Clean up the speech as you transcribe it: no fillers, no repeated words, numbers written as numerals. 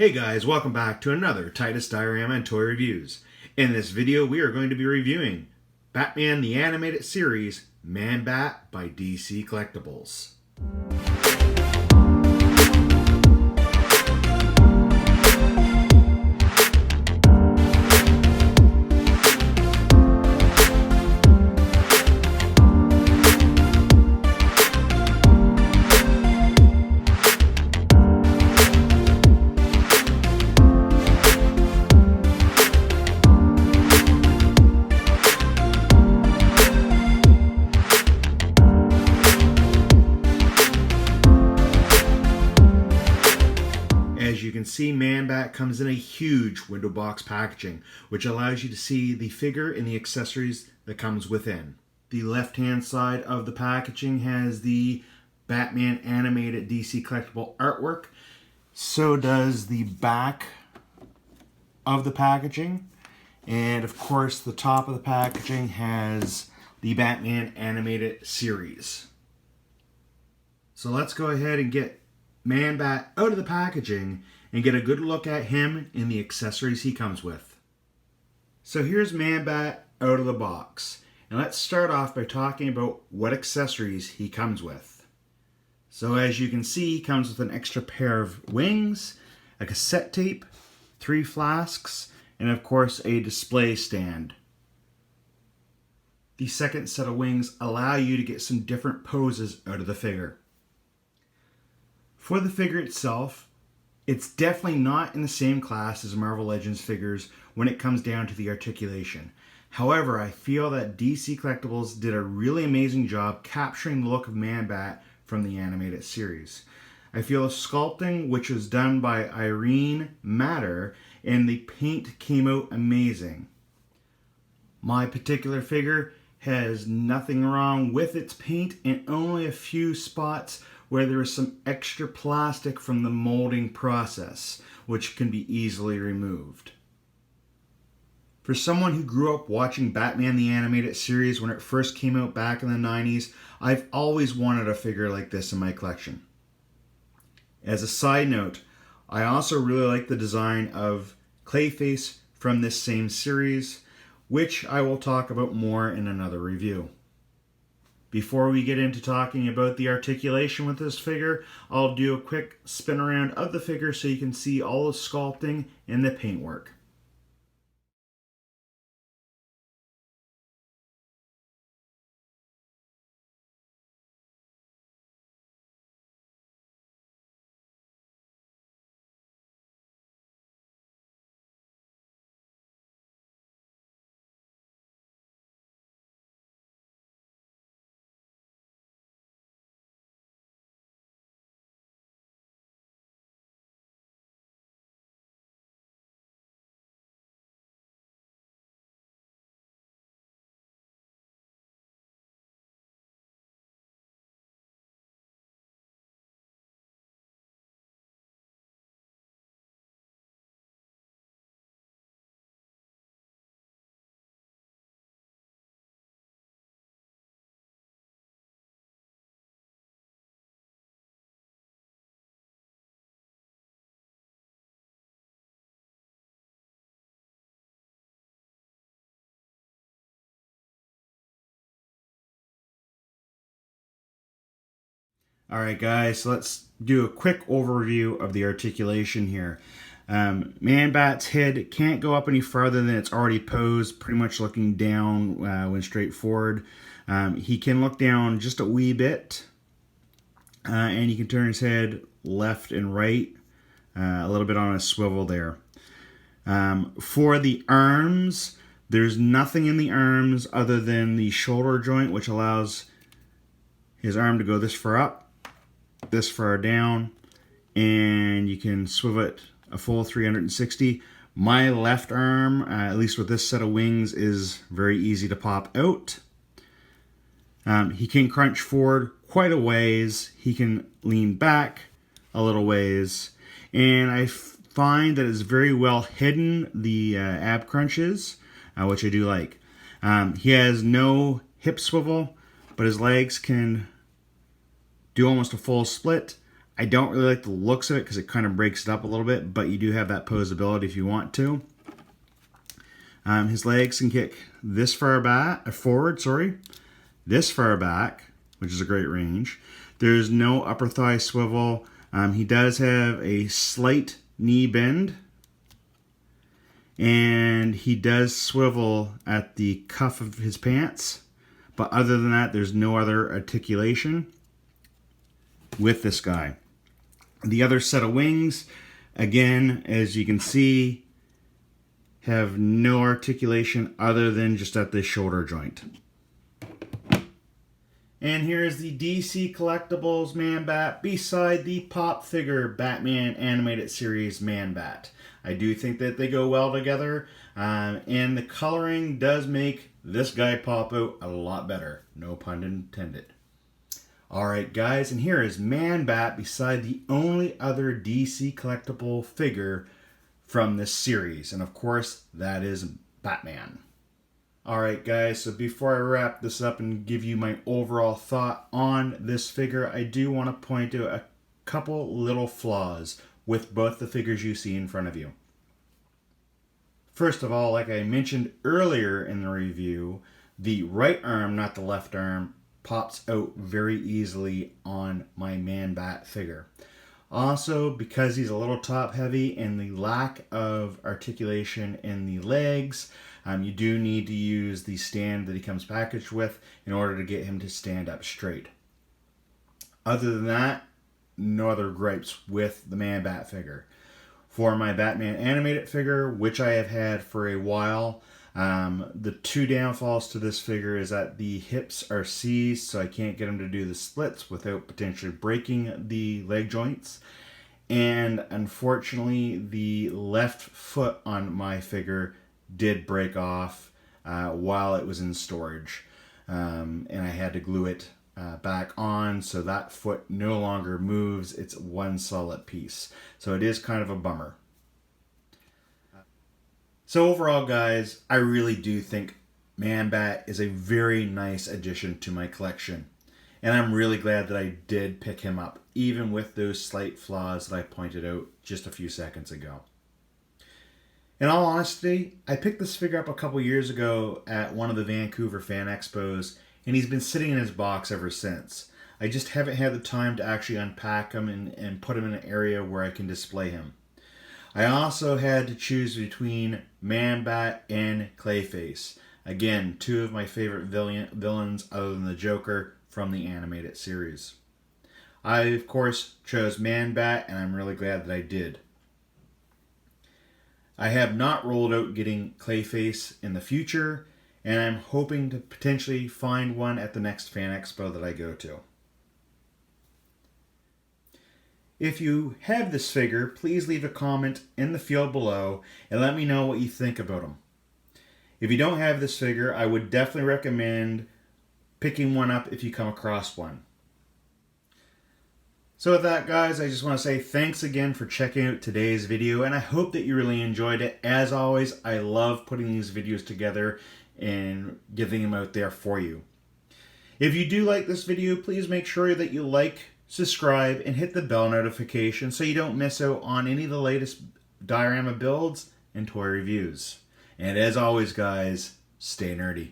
Hey guys, welcome back to another Titus Diorama and Toy Reviews. In this video, we are going to be reviewing Batman the Animated Series, Manbat by DC Collectables. As you can see, Manbat comes in a huge window box packaging, which allows you to see the figure and the accessories that comes within. The left-hand side of the packaging has the Batman animated DC collectible artwork. So does the back of the packaging. And of course, the top of the packaging has the Batman animated series. So let's go ahead and get Manbat out of the packaging and get a good look at him and the accessories he comes with. So here's Manbat out of the box. And let's start off by talking about what accessories he comes with. So as you can see, he comes with an extra pair of wings, a cassette tape, 3 flasks, and of course a display stand. The second set of wings allow you to get some different poses out of the figure. For the figure itself, it's definitely not in the same class as Marvel Legends figures when it comes down to the articulation. However, I feel that DC Collectables did a really amazing job capturing the look of Manbat from the animated series. I feel the sculpting, which was done by Irene Matter, and the paint came out amazing. My particular figure has nothing wrong with its paint and only a few spots where there is some extra plastic from the molding process, which can be easily removed. For someone who grew up watching Batman the Animated Series when it first came out back in the 90s, I've always wanted a figure like this in my collection. As a side note, I also really like the design of Clayface from this same series, which I will talk about more in another review. Before we get into talking about the articulation with this figure, I'll do a quick spin around of the figure so you can see all the sculpting and the paintwork. Alright guys, so let's do a quick overview of the articulation here. Manbat's head can't go up any farther than it's already posed, pretty much looking down when straight forward. He can look down just a wee bit, and he can turn his head left and right, a little bit on a swivel there. For the arms, there's nothing in the arms other than the shoulder joint, which allows his arm to go this far up, this far down, and you can swivel it a full 360. My left arm, at least with this set of wings, is very easy to pop out. He can crunch forward quite a ways. He can lean back a little ways, and I find that it's very well hidden, the ab crunches, which I do like. He has no hip swivel, but his legs can do almost a full split. I don't really like the looks of it because it kind of breaks it up a little bit, but you do have that posability if you want to. His legs can kick this far back, forward, this far back, which is a great range. There's no upper thigh swivel. He does have a slight knee bend, and he does swivel at the cuff of his pants. But other than that, there's no other articulation with this guy. The other set of wings, again, as you can see, have no articulation other than just at the shoulder joint. And here's the DC Collectables Manbat beside the pop figure Batman animated series Manbat. I do think that they go well together, and the coloring does make this guy pop out a lot better. No pun intended. Alright guys, and here is Manbat beside the only other DC collectible figure from this series. And of course, that is Batman. Alright guys, so before I wrap this up and give you my overall thought on this figure, I do want to point out a couple little flaws with both the figures you see in front of you. First of all, like I mentioned earlier in the review, the right arm, not the left arm, pops out very easily on my Manbat figure. Also, because he's a little top heavy and the lack of articulation in the legs, you do need to use the stand that he comes packaged with in order to get him to stand up straight. Other than that, no other gripes with the Manbat figure. For my Batman animated figure, which I have had for a while, the two downfalls to this figure is that the hips are seized, so I can't get him to do the splits without potentially breaking the leg joints. And unfortunately, the left foot on my figure did break off while it was in storage. And I had to glue it back on, so that foot no longer moves. It's one solid piece. So it is kind of a bummer. So overall, guys, I really do think Manbat is a very nice addition to my collection. And I'm really glad that I did pick him up, even with those slight flaws that I pointed out just a few seconds ago. In all honesty, I picked this figure up a couple years ago at one of the Vancouver Fan Expos, and he's been sitting in his box ever since. I just haven't had the time to actually unpack him and put him in an area where I can display him. I also had to choose between Manbat and Clayface. Again, two of my favorite villains other than the Joker from the animated series. I, of course, chose Manbat, and I'm really glad that I did. I have not rolled out getting Clayface in the future, and I'm hoping to potentially find one at the next Fan Expo that I go to. If you have this figure, please leave a comment in the field below and let me know what you think about him. If you don't have this figure, I would definitely recommend picking one up if you come across one. So with that, guys, I just want to say thanks again for checking out today's video, and I hope that you really enjoyed it. As always, I love putting these videos together and getting them out there for you. If you do like this video, please make sure that you like, subscribe, and hit the bell notification so you don't miss out on any of the latest diorama builds and toy reviews. And as always, guys, stay nerdy.